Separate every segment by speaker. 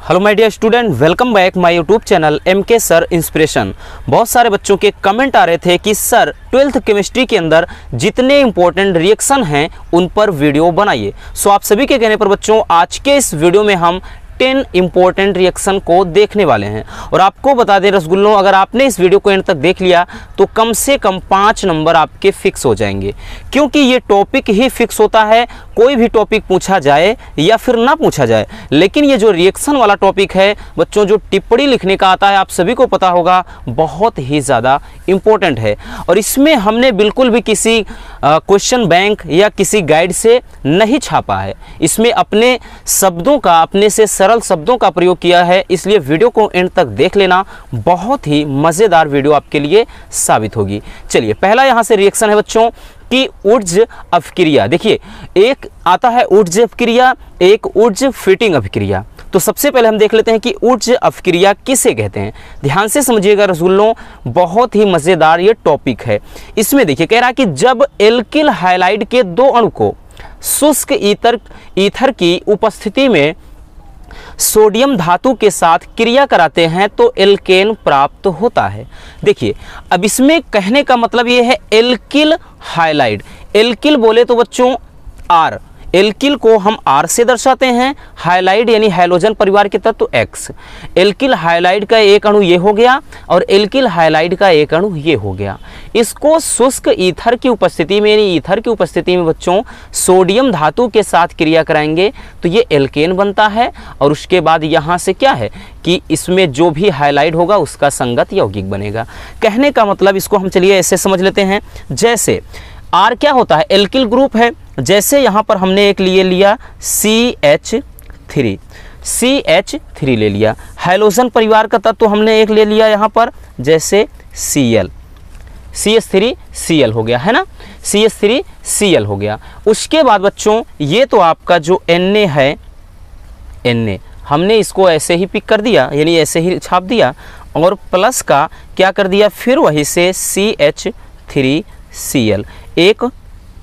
Speaker 1: Hello my dear student, welcome back my YouTube channel MK sir inspiration. बहुत सारे बच्चों के कमेंट आ रहे थे कि सर 12th केमिस्ट्री के अंदर जितने इंपॉर्टेंट रिएक्शन हैं उन पर वीडियो बनाइए। सो आप सभी के कहने पर बच्चों आज के इस वीडियो में हम 10 इंपॉर्टेंट रिएक्शन को देखने वाले हैं। और आपको बता दें रसगुल्लों, अगर आपने इस वीडियो को एंड तक देख लिया तो कम से कम 5 नंबर आपके फिक्स हो जाएंगे, क्योंकि ये टॉपिक ही फिक्स होता है। कोई भी टॉपिक पूछा जाए या फिर ना पूछा जाए, लेकिन ये जो रिएक्शन वाला टॉपिक है बच्चों, जो टिप्पणी लिखने का आता है, आप सभी को पता होगा बहुत ही ज़्यादा इम्पोर्टेंट है। और इसमें हमने बिल्कुल भी किसी क्वेश्चन बैंक या किसी गाइड से नहीं छापा है। इसमें अपने शब्दों का, अपने से सरल शब्दों का प्रयोग किया है, इसलिए वीडियो को एंड तक देख लेना, बहुत ही मज़ेदार वीडियो आपके लिए साबित होगी। चलिए, पहला यहाँ से रिएक्शन है बच्चों कि ऊर्ज अभिक्रिया। देखिए, एक आता है ऊर्ज अभिक्रिया, एक ऊर्ज फिटिंग अभिक्रिया। तो सबसे पहले हम देख लेते हैं कि ऊर्ज अभिक्रिया किसे कहते हैं। ध्यान से समझिएगा रसगुल्लों, बहुत ही मज़ेदार ये टॉपिक है। इसमें देखिए कह रहा है कि जब एल्किल हाइलाइड के 2 अणु को शुष्क ईथर की उपस्थिति में सोडियम धातु के साथ क्रिया कराते हैं तो एल्केन प्राप्त होता है। देखिए, अब इसमें कहने का मतलब ये है एल्किल हाइलाइड। एल्किल बोले तो बच्चों आर, एल्किल को हम आर से दर्शाते हैं, हाइलाइड यानी हाइड्रोजन परिवार के तत्व एक्स। एल्किल हाइलाइड का एक अणु ये हो गया और एल्किल हाइलाइड का एक अणु ये हो गया। इसको शुष्क ईथर की उपस्थिति में, यानी ईथर की उपस्थिति में बच्चों सोडियम धातु के साथ क्रिया कराएंगे तो ये एल्केन बनता है। और उसके बाद यहाँ से क्या है कि इसमें जो भी हाइलाइड होगा उसका संगत यौगिक बनेगा। कहने का मतलब इसको हम चलिए ऐसे समझ लेते हैं, जैसे आर क्या होता है, एल्किल ग्रुप है। जैसे यहाँ पर हमने एक लिया CH3 ले लिया। हाइड्रोजन परिवार का तत्व हमने एक ले लिया यहाँ पर, जैसे CH3Cl हो गया, है ना, CH3Cl हो गया। उसके बाद बच्चों ये तो आपका जो Na है, Na हमने इसको ऐसे ही पिक कर दिया, यानी ऐसे ही छाप दिया, और प्लस का क्या कर दिया, फिर वही से CH3Cl एक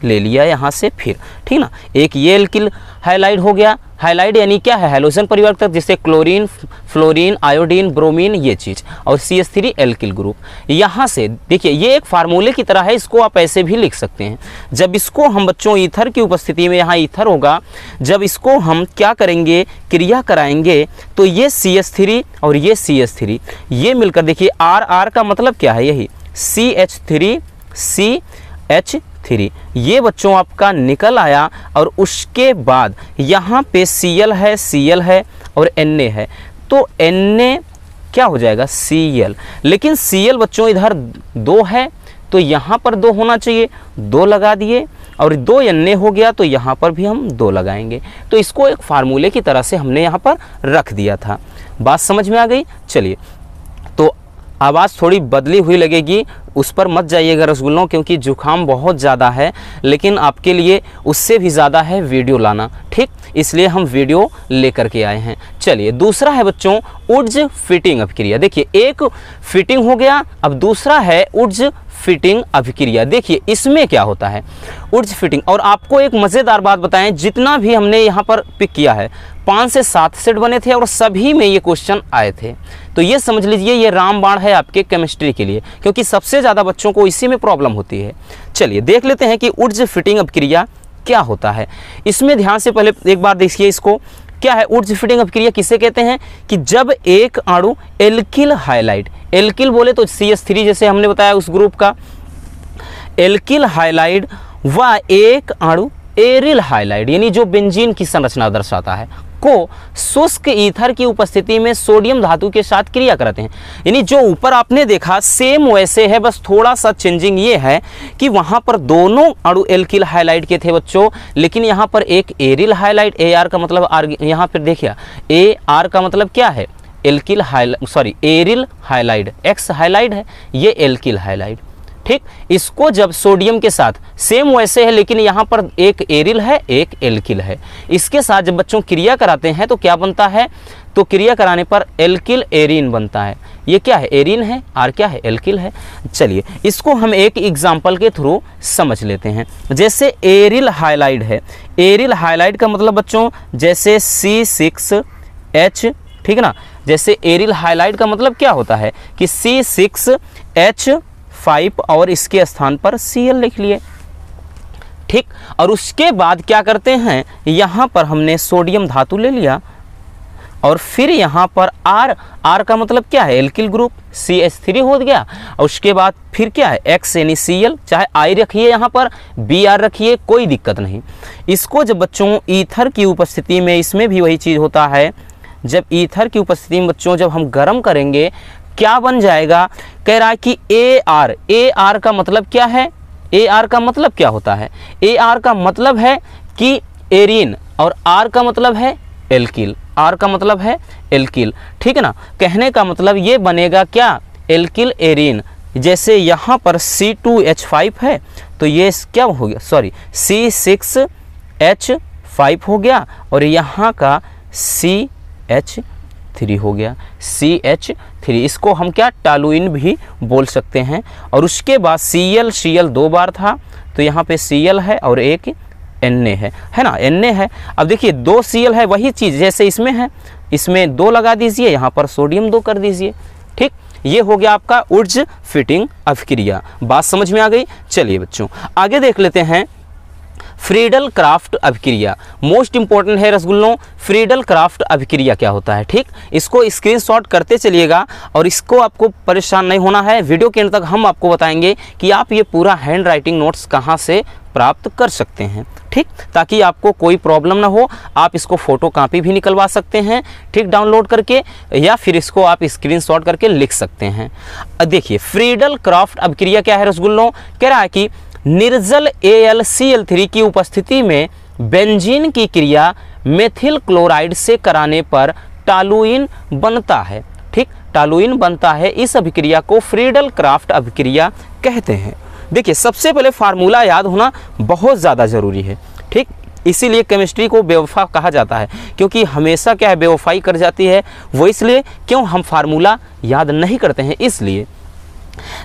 Speaker 1: ले लिया यहाँ से, फिर ठीक ना। एक ये एल्किल हाइलाइड हो गया। हाइलाइड यानी क्या है, हाइड्रोजन परिवार तक, जैसे क्लोरीन, फ्लोरीन, आयोडीन, ब्रोमीन, ये चीज़, और CH3 एल्किल ग्रुप। यहाँ से देखिए ये एक फार्मूले की तरह है, इसको आप ऐसे भी लिख सकते हैं। जब इसको हम बच्चों ईथर की उपस्थिति में, यहाँ ईथर होगा, जब इसको हम क्या करेंगे, क्रिया कराएंगे तो ये CH3 और ये CH3 ये मिलकर, देखिए आर का मतलब क्या है, यही CH3 ये बच्चों आपका निकल आया। और उसके बाद यहाँ पे Cl है और Na है, तो Na क्या हो जाएगा, Cl। लेकिन Cl बच्चों इधर 2 है तो यहाँ पर 2 होना चाहिए, 2 लगा दिए, और 2 Na हो गया तो यहाँ पर भी हम 2 लगाएंगे। तो इसको एक फार्मूले की तरह से हमने यहाँ पर रख दिया था। बात समझ में आ गई। चलिए, तो आवाज़ थोड़ी बदली हुई लगेगी, उस पर मत जाइएगा रसगुल्लों, क्योंकि जुकाम बहुत ज़्यादा है, लेकिन आपके लिए उससे भी ज़्यादा है वीडियो लाना, ठीक, इसलिए हम वीडियो लेकर के आए हैं। चलिए, दूसरा है बच्चों ऊर्ज फिटिंग अभिक्रिया। देखिए, एक फिटिंग हो गया, अब दूसरा है ऊर्ज फिटिंग अभिक्रिया। देखिए इसमें क्या होता है ऊर्ज फिटिंग। और आपको एक मज़ेदार बात बताएं, जितना भी हमने यहाँ पर पिक किया है 5 से 7 सेट बने थे और सभी में ये क्वेश्चन आए थे। तो ये समझ लीजिए ये रामबाण है आपके केमिस्ट्री के लिए, क्योंकि सबसे ज़्यादा बच्चों को इसी में प्रॉब्लम होती है। चलिए देख लेते हैं कि ऊर्ज फिटिंग अभिक्रिया क्या होता है। इसमें ध्यान से पहले एक बार देखिए इसको, क्या है ऊर्ज फिटिंग अभिक्रिया किसे कहते हैं, कि जब एक अणु एल्किल हाइलाइड, एल्किल बोले तो CH3 जैसे हमने बताया उस ग्रुप का, एल्किल हाइलाइड व एक अणु एरिल हाइलाइड यानी जो बेंजीन की संरचना दर्शाता है, को शुष्क ईथर की उपस्थिति में सोडियम धातु के साथ क्रिया कराते हैं। यानी जो ऊपर आपने देखा सेम वैसे है, बस थोड़ा सा चेंजिंग ये है कि वहाँ पर दोनों अणु एल्किल हाइलाइड के थे बच्चों, लेकिन यहाँ पर एक एरिल हाइलाइड, AR का मतलब आर, यहाँ पर देखिए AR का मतलब क्या है, alkyl halide, sorry aryl halide, X halide है, ये एल्किल हाइलाइड, ठीक। इसको जब सोडियम के साथ सेम वैसे है, लेकिन यहाँ पर एक एरिल है एक एल्किल है, इसके साथ जब बच्चों क्रिया कराते हैं तो क्या बनता है, तो क्रिया कराने पर एल्किल एरीन बनता है। ये क्या है, एरीन है, आर क्या है, एल्किल है। चलिए इसको हम एक एग्जाम्पल के थ्रू समझ लेते हैं। जैसे एरिल हाइलाइड है, एरिल हाइलाइड का मतलब बच्चों जैसे C6H ठीक है ना। जैसे एरिल हाइलाइट का मतलब क्या होता है कि C6H5 और इसके स्थान पर Cl लिख लिए, ठीक। और उसके बाद क्या करते हैं, यहाँ पर हमने सोडियम धातु ले लिया और फिर यहाँ पर R का मतलब क्या है, एल्किल ग्रुप, CH3 हो गया। और उसके बाद फिर क्या है, X यानी Cl, चाहे I रखिए यहाँ पर, Br रखिए, कोई दिक्कत नहीं। इसको जब बच्चों ईथर की उपस्थिति में, इसमें भी वही चीज़ होता है, जब ईथर की उपस्थिति में बच्चों जब हम गर्म करेंगे क्या बन जाएगा, कह रहा है कि AR का मतलब क्या है, AR का मतलब क्या होता है, AR का मतलब है कि एरिन और R का मतलब है एल्किल, R का मतलब है एल्किल, ठीक है ना। कहने का मतलब ये बनेगा क्या, एल्किल एरिन। जैसे यहाँ पर C2H5 है तो ये क्या हो गया, सॉरी C6H5 हो गया और यहाँ का CH3 हो गया, CH3। इसको हम क्या, टॉलुइन भी बोल सकते हैं। और उसके बाद Cl 2 बार था तो यहाँ पे Cl है और एक Na है ना, Na है। अब देखिए 2 Cl है, वही चीज़ जैसे इसमें है, इसमें 2 लगा दीजिए, यहाँ पर सोडियम 2 कर दीजिए, ठीक। ये हो गया आपका उर्ज फिटिंग अभिक्रिया। बात समझ में आ गई। चलिए बच्चों आगे देख लेते हैं फ्रीडल क्राफ्ट अभिक्रिया। मोस्ट इंपॉर्टेंट है रसगुल्लों, फ्रीडल क्राफ्ट अभिक्रिया क्या होता है, ठीक। इसको स्क्रीनशॉट करते चलिएगा और इसको आपको परेशान नहीं होना है। वीडियो के अंत तक हम आपको बताएंगे कि आप ये पूरा हैंड राइटिंग नोट्स कहाँ से प्राप्त कर सकते हैं, ठीक, ताकि आपको कोई प्रॉब्लम ना हो। आप इसको फोटो कॉपी भी निकलवा सकते हैं, ठीक, डाउनलोड करके, या फिर इसको आप स्क्रीनशॉट करके लिख सकते हैं। देखिए फ्रीडल क्राफ्ट अभिक्रिया क्या है रसगुल्लों, कह रहा है कि निर्जल AlCl3 की उपस्थिति में बेंजीन की क्रिया मेथिल क्लोराइड से कराने पर टॉलुइन बनता है, ठीक, टॉलुइन बनता है। इस अभिक्रिया को फ्रीडल क्राफ्ट अभिक्रिया कहते हैं। देखिए सबसे पहले फार्मूला याद होना बहुत ज़्यादा ज़रूरी है, ठीक। इसीलिए केमिस्ट्री को बेवफा कहा जाता है, क्योंकि हमेशा क्या है, बेवफाई कर जाती है। वो इसलिए क्यों, हम फार्मूला याद नहीं करते हैं, इसलिए।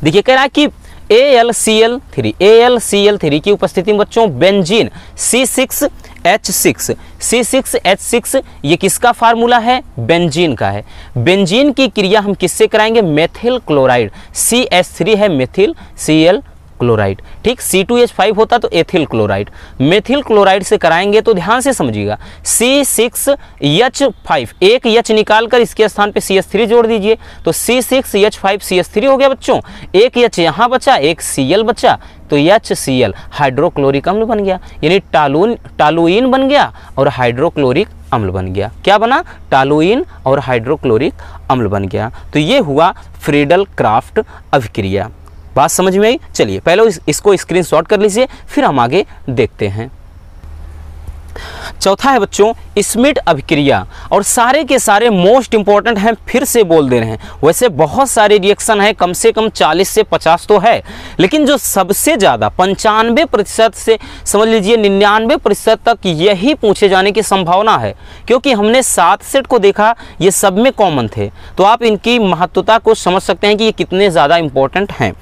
Speaker 1: देखिए कह रहा है कि AlCl3 की उपस्थिति में बच्चों बेंजीन C6H6 ये किसका फार्मूला है, बेंजीन का है। बेंजीन की क्रिया हम किससे कराएंगे, मेथिल क्लोराइड, CH3 है मेथिल Cl क्लोराइड, ठीक। C2H5 होता तो एथिल क्लोराइड, मेथिल क्लोराइड से कराएंगे तो ध्यान से समझिएगा, C6H5 एक H निकाल कर इसके स्थान पे CH3 जोड़ दीजिए तो C6H5 CH3 हो गया बच्चों। एक H यहाँ बचा, एक Cl बचा तो HCl हाइड्रोक्लोरिक अम्ल बन गया, यानी टॉलुइन बन गया और हाइड्रोक्लोरिक अम्ल बन गया। क्या बना, टॉलुइन और हाइड्रोक्लोरिक अम्ल बन गया। तो ये हुआ फ्रीडल क्राफ्ट अभिक्रिया। बात समझ में आई। चलिए पहले इसको स्क्रीनशॉट कर लीजिए, फिर हम आगे देखते हैं। चौथा है बच्चों स्मिट अभिक्रिया, और सारे के सारे मोस्ट इंपॉर्टेंट हैं, फिर से बोल दे रहे हैं। वैसे बहुत सारे रिएक्शन है, कम से कम 40 से 50 तो है, लेकिन जो सबसे ज़्यादा 95% से समझ लीजिए 99% तक यही पूछे जाने की संभावना है, क्योंकि हमने 7 सेट को देखा, ये सब में कॉमन थे। तो आप इनकी महत्वता को समझ सकते हैं कि ये कितने ज़्यादा इंपॉर्टेंट हैं।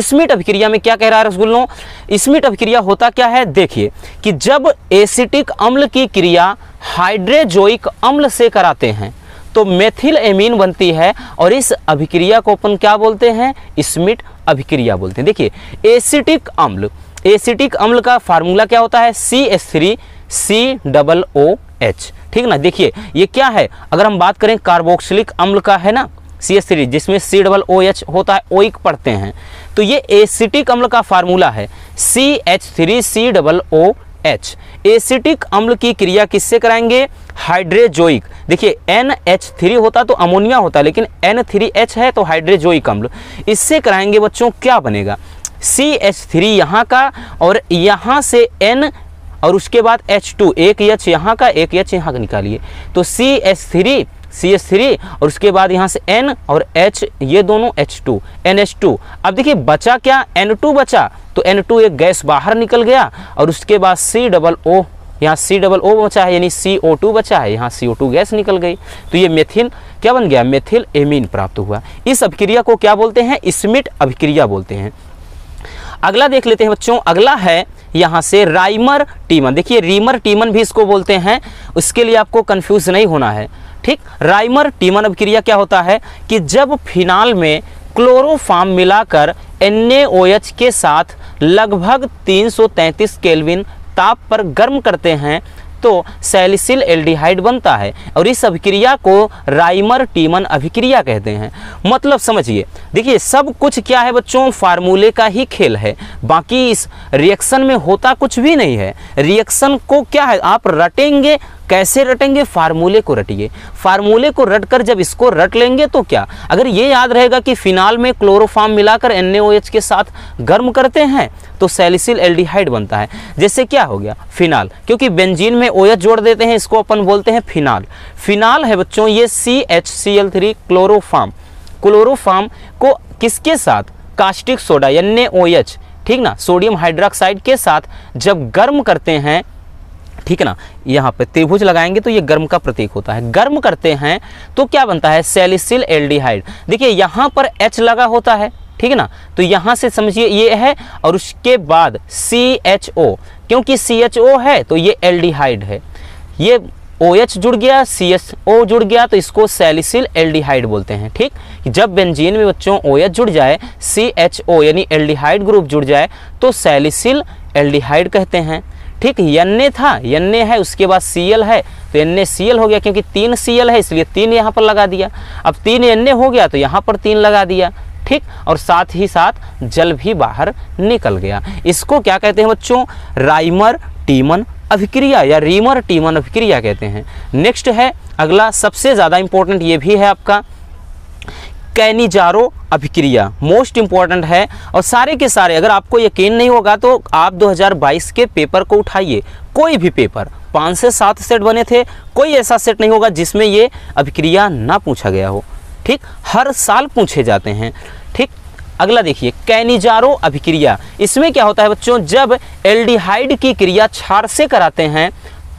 Speaker 1: स्मिट अभिक्रिया में क्या कह रहा है रसगुल्लों, स्मिट अभिक्रिया होता क्या है, देखिए कि जब एसिटिक अम्ल की क्रिया हाइड्रोजोइक अम्ल से कराते हैं तो मेथिल एमीन बनती है, और इस अभिक्रिया को अपन क्या बोलते हैं, स्मिट अभिक्रिया बोलते हैं। देखिए एसिटिक अम्ल का फार्मूला क्या होता है, CH3COOH, ठीक ना। देखिए ये क्या है, अगर हम बात करें कार्बोक्सिलिक अम्ल का है ना CH3, जिसमें COOH होता है, ओइक पढ़ते हैं, तो ये एसिटिक अम्ल का फार्मूला है CH3COOH। एसिटिक अम्ल की क्रिया किससे कराएंगे, हाइड्रोजोइक। देखिए NH3 होता तो अमोनिया होता, लेकिन N3H है तो हाइड्रोजोइक अम्ल, इससे कराएंगे बच्चों। क्या बनेगा, CH3 यहाँ का और यहाँ से N और उसके बाद H2, एक H यहाँ का एक H यहाँ का निकालिए तो CH3 और उसके बाद यहाँ से N और H, ये दोनों H2 NH2। अब देखिए बचा क्या, N2 बचा, तो N2 एक गैस बाहर निकल गया, और उसके बाद COO, यहाँ COO बचा है, यानी CO2 बचा है, यहाँ CO2 गैस निकल गई, तो ये मेथिल क्या बन गया, मेथिल एमीन प्राप्त हुआ। इस अभिक्रिया को क्या बोलते हैं, स्मिट अभिक्रिया बोलते हैं। अगला देख लेते हैं बच्चों, अगला है यहाँ से राइमर टीमन। देखिए रीमर टीमन भी इसको बोलते हैं, उसके लिए आपको कंफ्यूज नहीं होना है। ठीक। राइमर टीमन अभिक्रिया क्या होता है कि जब फिनाल में क्लोरोफॉर्म मिलाकर NaOH के साथ लगभग 333 केल्विन ताप पर गर्म करते हैं तो सैलिसिल एल्डिहाइड बनता है और इस अभिक्रिया को राइमर टीमन अभिक्रिया कहते हैं। मतलब समझिए, देखिए सब कुछ क्या है बच्चों, फार्मूले का ही खेल है, बाकी इस रिएक्शन में होता कुछ भी नहीं है। रिएक्शन को क्या है आप रटेंगे, कैसे रटेंगे, फार्मूले को रटिए। फार्मूले को रट कर जब इसको रट लेंगे तो क्या, अगर ये याद रहेगा कि फिनाल में क्लोरोफॉर्म मिलाकर NaOH के साथ गर्म करते हैं तो सैलिसिल एल्डिहाइड बनता है। जैसे क्या हो गया फिनाल, क्योंकि बेंजीन में OH जोड़ देते हैं, इसको अपन बोलते हैं फिनाल। फिनाल है बच्चों ये CHCl3 क्लोरोफॉर्म। क्लोरोफॉर्म को किसके साथ, कास्टिक सोडा NaOH, ठीक ना, सोडियम हाइड्रोक्साइड के साथ जब गर्म करते हैं, ठीक है ना, यहाँ पे त्रिभुज लगाएंगे तो ये गर्म का प्रतीक होता है, गर्म करते हैं तो क्या बनता है, सैलिसिल एल्डिहाइड। देखिए यहाँ पर H लगा होता है, ठीक है ना, तो यहाँ से समझिए ये है और उसके बाद CHO, क्योंकि CHO है तो ये एल्डिहाइड है, ये OH जुड़ गया, CHO जुड़ गया तो इसको सैलिसिल एल्डिहाइड बोलते हैं। ठीक, जब बेंजीन में बच्चों OH जुड़ जाए, CHO यानी एल्डिहाइड ग्रुप जुड़ जाए तो सैलिसिल एल्डिहाइड कहते हैं। ठीक, Na था, Na है, उसके बाद Cl है तो NaCl हो गया, क्योंकि 3 Cl है इसलिए 3 यहाँ पर लगा दिया। अब 3 Na हो गया तो यहाँ पर 3 लगा दिया। ठीक, और साथ ही साथ जल भी बाहर निकल गया। इसको क्या कहते हैं बच्चों, राइमर टीमन अभिक्रिया या रीमर टीमन अभिक्रिया कहते हैं। नेक्स्ट है अगला, सबसे ज़्यादा इंपॉर्टेंट ये भी है आपका कैनिजारो अभिक्रिया, मोस्ट इंपॉर्टेंट है। और सारे के सारे, अगर आपको यकीन नहीं होगा तो आप 2022 के पेपर को उठाइए, कोई भी पेपर, 5 से 7 सेट बने थे, कोई ऐसा सेट नहीं होगा जिसमें ये अभिक्रिया ना पूछा गया हो। ठीक, हर साल पूछे जाते हैं। ठीक, अगला देखिए कैनिजारो अभिक्रिया। इसमें क्या होता है बच्चों, जब एल्डिहाइड की क्रिया क्षार से कराते हैं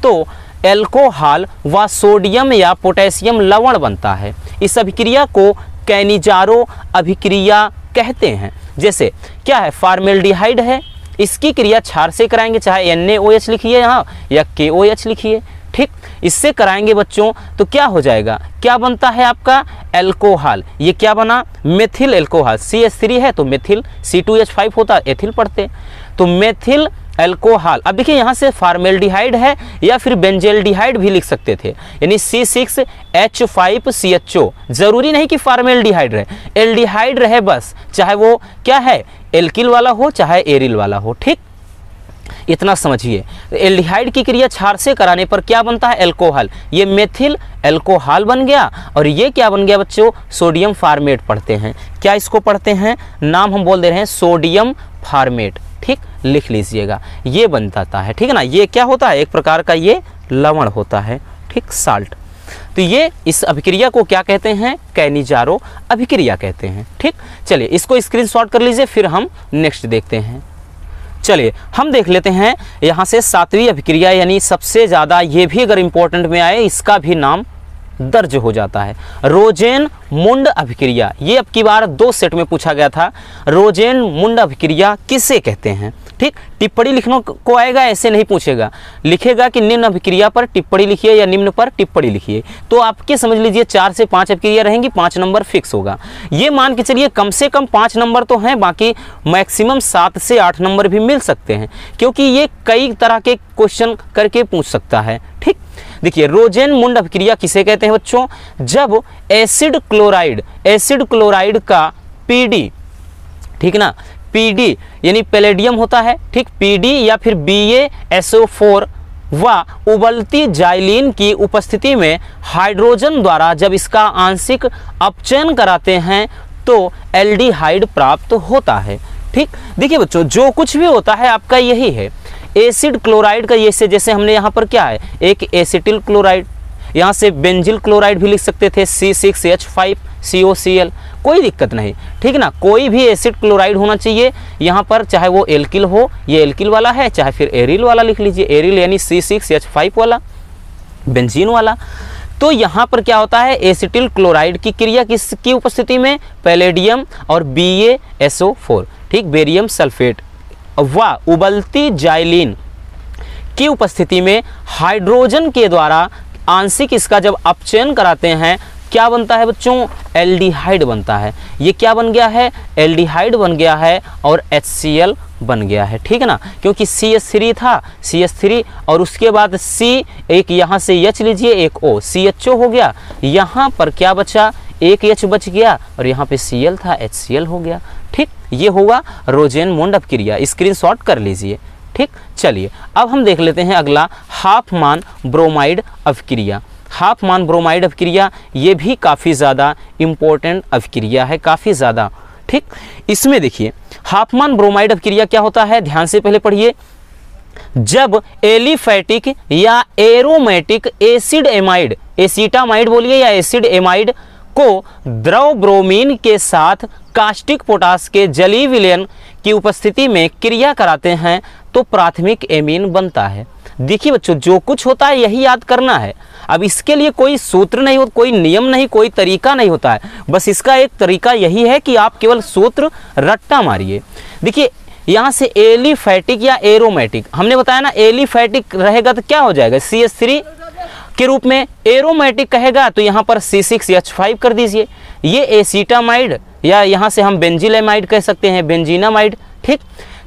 Speaker 1: तो एल्कोहल व सोडियम या पोटेशियम लवण बनता है। इस अभिक्रिया को कैनिजारो अभिक्रिया कहते हैं। जैसे क्या है, फॉर्मेल्डिहाइड है, इसकी क्रिया क्षार से कराएंगे, चाहे NaOH लिखिए यहाँ या KOH लिखिए। ठीक, इससे कराएंगे बच्चों तो क्या हो जाएगा, क्या बनता है आपका एल्कोहल। ये क्या बना, मेथिल एल्कोहल। CH3 है तो मेथिल, C2H5 होता, एथिल पढ़ते, तो मेथिल एल्कोहल। अब देखिए यहाँ से फॉर्मेल्डिहाइड है या फिर बेंजेल्डिहाइड भी लिख सकते थे, यानी C6H5CHO। जरूरी नहीं कि फॉर्मेल्डिहाइड रहे, एल्डिहाइड रहे बस, चाहे वो क्या है एल्किल वाला हो चाहे एरिल वाला हो। ठीक, इतना समझिए। एल्डिहाइड की क्रिया क्षार से कराने पर क्या बनता है, एल्कोहल। ये मेथिल एल्कोहल बन गया और ये क्या बन गया बच्चों, सोडियम फॉर्मेट पढ़ते हैं। क्या इसको पढ़ते हैं, नाम हम बोल दे रहे हैं सोडियम फॉर्मेट। ठीक, लिख लीजिएगा, ये बन जाता है। ठीक है ना, ये क्या होता है, एक प्रकार का ये लवण होता है। ठीक, साल्ट। तो ये इस अभिक्रिया को क्या कहते हैं, कैनिजारो अभिक्रिया कहते हैं। ठीक, चलिए इसको स्क्रीनशॉट कर लीजिए, फिर हम नेक्स्ट देखते हैं। चलिए हम देख लेते हैं यहाँ से 7वीं अभिक्रिया, यानी सबसे ज़्यादा, ये भी अगर इम्पोर्टेंट में आए इसका भी नाम दर्ज हो जाता है, रोजेन-मुंड अभिक्रिया। ये अब की बार 2 सेट में पूछा गया था। रोजेन-मुंड अभिक्रिया किसे कहते हैं। ठीक, टिप्पणी लिखने को आएगा, ऐसे नहीं पूछेगा, लिखेगा कि निम्न अभिक्रिया पर टिप्पणी लिखिए या निम्न पर टिप्पणी लिखिए। तो आपके समझ लीजिए 4 से 5 अभिक्रिया रहेंगी, 5 नंबर फिक्स होगा। ये मान के चलिए कम से कम 5 नंबर तो हैं, बाकी मैक्सिमम 7 से 8 नंबर भी मिल सकते हैं, क्योंकि ये कई तरह के क्वेश्चन करके पूछ सकता है। ठीक, देखिए रोजेन-मुंड अभिक्रिया किसे कहते हैं बच्चों, जब एसिड क्लोराइड का PD, ठीक ना, PD यानी पैलेडियम होता है। ठीक, PD या फिर BaSO4 व उबलती जाइलिन की उपस्थिति में हाइड्रोजन द्वारा जब इसका आंशिक अपचयन कराते हैं तो एल्डिहाइड प्राप्त होता है। ठीक, देखिए बच्चों जो कुछ भी होता है आपका यही है। एसिड क्लोराइड का, ये से जैसे हमने यहाँ पर क्या है, एक एसिटिल क्लोराइड, यहाँ से बेंजिल क्लोराइड भी लिख सकते थे, C6H5COCl, कोई दिक्कत नहीं। ठीक ना, कोई भी एसिड क्लोराइड होना चाहिए यहाँ पर, चाहे वो एल्किल हो, ये एल्किल वाला है, चाहे फिर एरिल वाला लिख लीजिए, एरिल यानी C6H5 वाला, बेंजीन वाला। तो यहाँ पर क्या होता है, एसिटिल क्लोराइड की क्रिया किसकी उपस्थिति में, पैलेडियम और BaSO4, ठीक, बेरियम सल्फेट व उबलती जाइलिन की उपस्थिति में हाइड्रोजन के द्वारा आंशिक इसका जब अपचयन कराते हैं क्या बनता है बच्चों, एल्डिहाइड बनता है। ये क्या बन गया है, एल्डिहाइड बन गया है और HCl बन गया है, ठीक है ना, क्योंकि CH3 था, CH3 और उसके बाद C, एक यहाँ से H लीजिए, एक O, CHO हो गया, यहाँ पर क्या बचा, एक H बच गया और यहाँ पे Cl था, HCl हो गया, ठीक। ये होगा रोजेनमोंड अपक्रिया, स्क्रीनशॉट कर लीजिए, ठीक। चलिए अब हम देख लेते हैं अगला हाफमान ब्रोमाइड अपक्रिया। हाफमान ब्रोमाइड अपक्रिया ये भी काफ़ी ज़्यादा इम्पोर्टेंट अपक्रिया है, काफ़ी ज़्यादा, ठीक। इसमें देखिए हाफमान ब्रोमाइड अपक्रिया क्या होता है, ध्यान से पहले पढ़िए। जब एलिफैटिक या एरोमेटिक एसिड एमाइड, एसीटामाइड बोलिए या एसिड एमाइड को द्रव ब्रोमीन के साथ कास्टिक पोटास के जलीय विलयन की उपस्थिति में क्रिया कराते हैं तो प्राथमिक एमीन बनता है। देखिए बच्चों, जो कुछ होता है यही याद करना है। अब इसके लिए कोई सूत्र नहीं हो, कोई नियम नहीं, कोई तरीका नहीं होता है, बस इसका एक तरीका यही है कि आप केवल सूत्र रट्टा मारिए। देखिए यहाँ से एलिफैटिक या एरोमेटिक, हमने बताया ना एलिफैटिक रहेगा तो क्या हो जाएगा, CH3 के रूप में, एरोमेटिक कहेगा तो यहाँ पर C6H5 कर दीजिए। ये एसीटामाइड या यहाँ से हम बेंजिलेमाइड कह सकते हैं, बेंजीनामाइड, ठीक।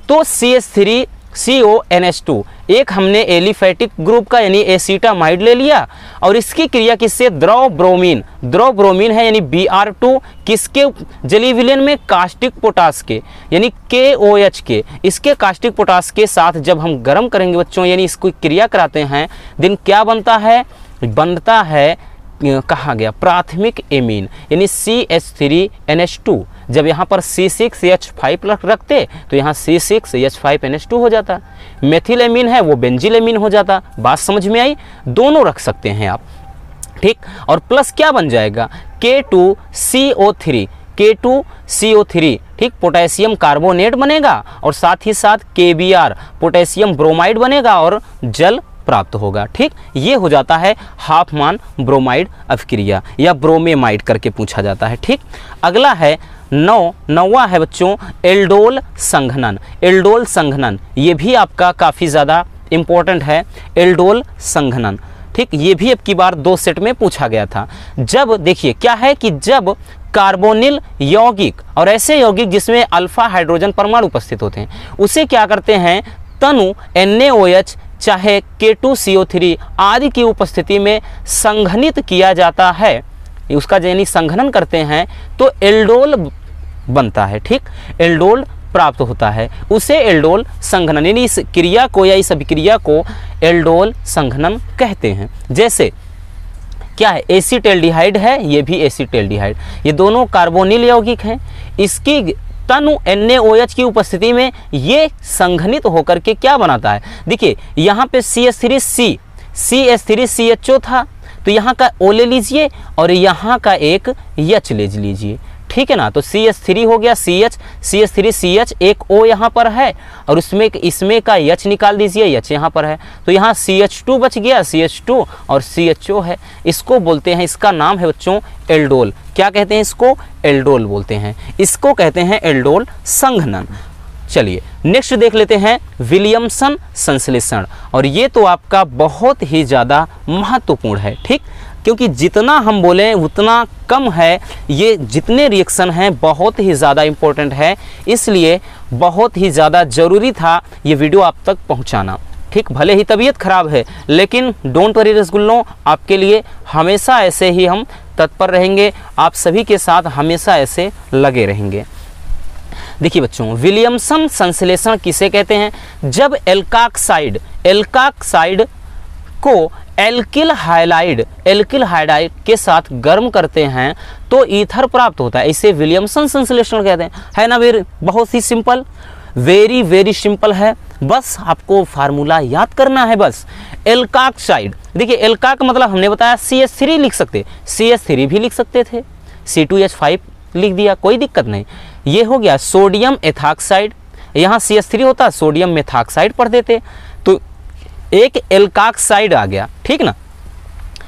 Speaker 1: तो CH3CONH2 एक हमने एलिफैटिक ग्रुप का यानी एसीटामाइड ले लिया और इसकी क्रिया किससे, द्रव ब्रोमीन, द्रव ब्रोमीन है यानी Br2 किसके जलीय विलयन में, कास्टिक पोटास के यानी KOH के, इसके कास्टिक पोटास के साथ जब हम गर्म करेंगे बच्चों यानी इसको क्रिया कराते हैं दिन क्या बनता है, बनता है कहा गया प्राथमिक एमीन यानी CH3NH2। जब यहाँ पर C6H5 रखते तो यहाँ C6H5NH2 हो जाता, मेथिल एमीन है वो बेंजिल एमीन हो जाता। बात समझ में आई, दोनों रख सकते हैं आप, ठीक। और प्लस क्या बन जाएगा, K2CO3, K2CO3, ठीक, पोटेशियम कार्बोनेट बनेगा और साथ ही साथ KBr पोटेशियम ब्रोमाइड बनेगा और जल प्राप्त होगा, ठीक। ये हो जाता है हाफमान ब्रोमाइड अपक्रिया या ब्रोमेमाइड करके पूछा जाता है, ठीक। अगला है नौवा है बच्चों एल्डोल संघनन। एल्डोल संघनन ये भी आपका काफ़ी ज़्यादा इम्पोर्टेंट है, एल्डोल संघनन, ठीक। ये भी अब की बार 2 सेट में पूछा गया था। जब देखिए क्या है कि जब कार्बोनिल यौगिक और ऐसे यौगिक जिसमें अल्फा हाइड्रोजन परमाणु उपस्थित होते हैं उसे क्या करते हैं, तनु NaOH चाहे K2CO3 आदि की उपस्थिति में संघनित किया जाता है, उसका यानी संघनन करते हैं तो एल्डोल बनता है, ठीक। एल्डोल प्राप्त होता है, उसे एल्डोल संघनन यानी इस क्रिया को या इस अभिक्रिया को एल्डोल संघनन कहते हैं। जैसे क्या है, एसीटेल्डिहाइड है, ये भी एसीटेल्डिहाइड, ये दोनों कार्बोनिल यौगिक हैं, इसकी तनु NaOH की उपस्थिति में ये संघनित होकर के क्या बनाता है, देखिए यहाँ पे CH3CHO था तो यहाँ का O ले लीजिए और यहाँ का एक H ले लीजिए, ठीक है ना। तो CH3 हो गया CH3CH, एक O यहाँ पर है और इसमें का H निकाल दीजिए, H यहाँ पर है तो यहाँ CH2 बच गया, CH2 और CHO है, इसको बोलते हैं, इसका नाम है बच्चों एल्डोल। क्या कहते हैं इसको, एल्डोल बोलते हैं, इसको कहते हैं एल्डोल संघनन। चलिए नेक्स्ट देख लेते हैं विलियमसन संश्लेषण, और ये तो आपका बहुत ही ज़्यादा महत्वपूर्ण है, ठीक, क्योंकि जितना हम बोलें उतना कम है, ये जितने रिएक्शन हैं बहुत ही ज़्यादा इम्पोर्टेंट है, इसलिए बहुत ही ज़्यादा ज़रूरी था ये वीडियो आप तक पहुंचाना, ठीक। भले ही तबीयत खराब है लेकिन डोंट वरी रसगुल्लों, आपके लिए हमेशा ऐसे ही हम तत्पर रहेंगे, आप सभी के साथ हमेशा ऐसे लगे रहेंगे। देखिए बच्चों, विलियमसन संश्लेषण किसे कहते हैं, जब एल्काक्साइड को एल्किल हाइलाइड के साथ गर्म करते हैं तो ईथर प्राप्त होता है, इसे विलियमसन संश्लेषण कहते हैं, है ना। फिर बहुत ही सिंपल, वेरी सिंपल है, बस आपको फार्मूला याद करना है बस। एल्काक्साइड, देखिए एल्काक मतलब हमने बताया CH3 लिख सकते, CH3 भी लिख सकते थे, C2H5 लिख दिया, कोई दिक्कत नहीं। ये हो गया सोडियम एथाक्साइड, यहाँ CH3 होता सोडियम मेथाक्साइड पढ़ देते तो एक एल्काक्साइड आ गया, ठीक ना,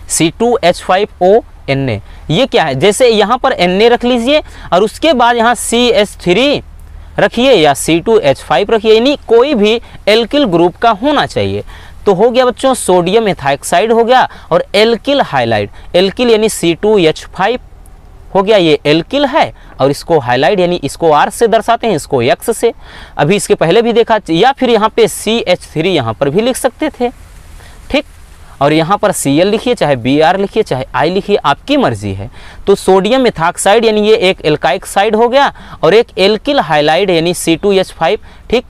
Speaker 1: C2H5O Na। ये क्या है, जैसे यहाँ पर Na रख लीजिए और उसके बाद यहाँ CH3 रखिए या C2H5 रखिए, यानी कोई भी एल्किल ग्रुप का होना चाहिए। तो हो गया बच्चों सोडियम एथाइक्साइड हो गया, और एल्किल हाइलाइड, एल्किल यानी C2H5 हो गया, ये एल्किल है, और इसको हाइलाइड यानी इसको R से दर्शाते हैं, इसको X से, अभी इसके पहले भी देखा, या फिर यहाँ पे CH3 यहाँ पर भी लिख सकते थे, ठीक, और यहाँ पर Cl लिखिए, चाहे Br लिखिए, चाहे I लिखिए, आपकी मर्जी है। तो सोडियम एथाक्साइड यानी ये एक एल्काइक साइड हो गया, और एक एल्किल हाइलाइड यानी C2H5, ठीक,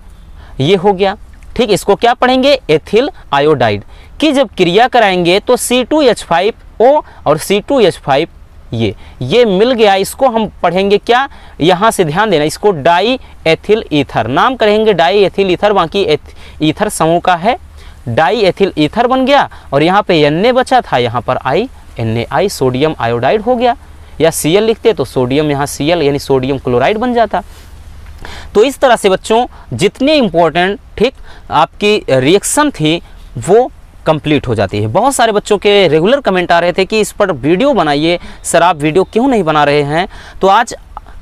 Speaker 1: ये हो गया, ठीक। इसको क्या पढ़ेंगे, एथिल आयोडाइड की जब क्रिया कराएंगे तो C2H5O और C2H5 ये मिल गया, इसको हम पढ़ेंगे क्या, यहाँ से ध्यान देना, इसको डाई एथिल ईथर नाम करेंगे, डाई एथिल ईथर, बाकी ईथर समूह का है, डाई एथिल ईथर बन गया, और यहाँ पे Na बचा था, यहाँ पर NaI सोडियम आयोडाइड हो गया, या Cl लिखते तो सोडियम यहाँ Cl यानी सोडियम क्लोराइड बन जाता। तो इस तरह से बच्चों जितने इम्पोर्टेंट, ठीक, आपकी रिएक्शन थी वो कंप्लीट हो जाती है। बहुत सारे बच्चों के रेगुलर कमेंट आ रहे थे कि इस पर वीडियो बनाइए सर, आप वीडियो क्यों नहीं बना रहे हैं। तो आज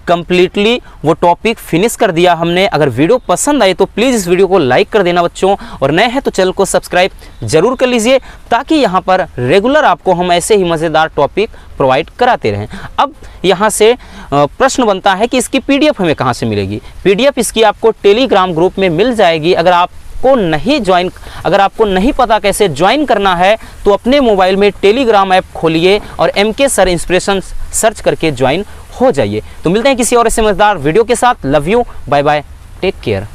Speaker 1: कंप्लीटली वो टॉपिक फिनिश कर दिया हमने। अगर वीडियो पसंद आए तो प्लीज़ इस वीडियो को लाइक कर देना बच्चों, और नए हैं तो चैनल को सब्सक्राइब जरूर कर लीजिए, ताकि यहाँ पर रेगुलर आपको हम ऐसे ही मज़ेदार टॉपिक प्रोवाइड कराते रहें। अब यहाँ से प्रश्न बनता है कि इसकी PDF हमें कहाँ से मिलेगी। PDF इसकी आपको टेलीग्राम ग्रुप में मिल जाएगी। अगर अगर आपको नहीं पता कैसे ज्वाइन करना है तो अपने मोबाइल में टेलीग्राम ऐप खोलिए और MK सर इंस्पिरेशन सर्च करके ज्वाइन हो जाइए। तो मिलते हैं किसी और ऐसे मजेदार वीडियो के साथ। Love you, bye bye, take care.